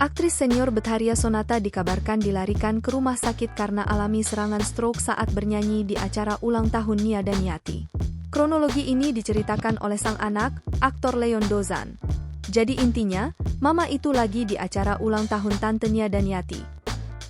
Aktris senior Betharia Sonata dikabarkan dilarikan ke rumah sakit karena alami serangan stroke saat bernyanyi di acara ulang tahun Nia Daniati. Kronologi ini diceritakan oleh sang anak, aktor Leon Dozan. Jadi intinya, mama itu lagi di acara ulang tahun Tante Nia Daniati.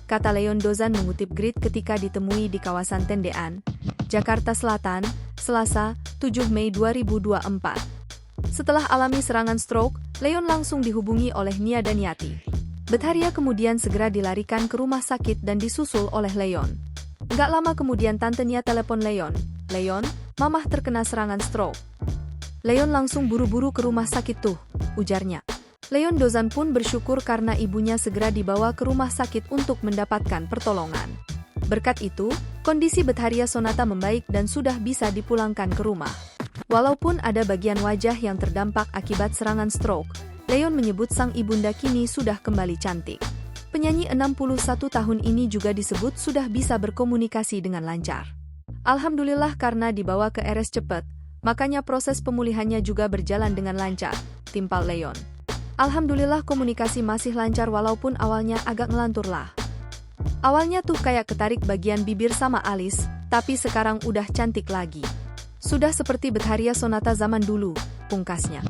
Kata Leon Dozan mengutip Grid ketika ditemui di kawasan Tendean, Jakarta Selatan, Selasa, 7 Mei 2024. Setelah alami serangan stroke, Leon langsung dihubungi oleh Nia Daniati. Betharia kemudian segera dilarikan ke rumah sakit dan disusul oleh Leon. Gak lama kemudian Tante Nia telepon Leon. Leon, mamah terkena serangan stroke. Leon langsung buru-buru ke rumah sakit tuh, ujarnya. Leon Dozan pun bersyukur karena ibunya segera dibawa ke rumah sakit untuk mendapatkan pertolongan. Berkat itu, kondisi Betharia Sonata membaik dan sudah bisa dipulangkan ke rumah. Walaupun ada bagian wajah yang terdampak akibat serangan stroke, Leon menyebut sang ibunda kini sudah kembali cantik. Penyanyi 61 tahun ini juga disebut sudah bisa berkomunikasi dengan lancar. Alhamdulillah karena dibawa ke RS cepat, makanya proses pemulihannya juga berjalan dengan lancar, timpal Leon. Alhamdulillah komunikasi masih lancar walaupun awalnya agak ngelantur lah. Awalnya tuh kayak ketarik bagian bibir sama alis, tapi sekarang udah cantik lagi. Sudah seperti Betharia Sonata zaman dulu, pungkasnya.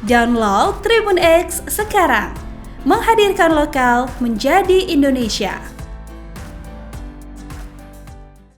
Download Tribun X sekarang, menghadirkan lokal menjadi Indonesia.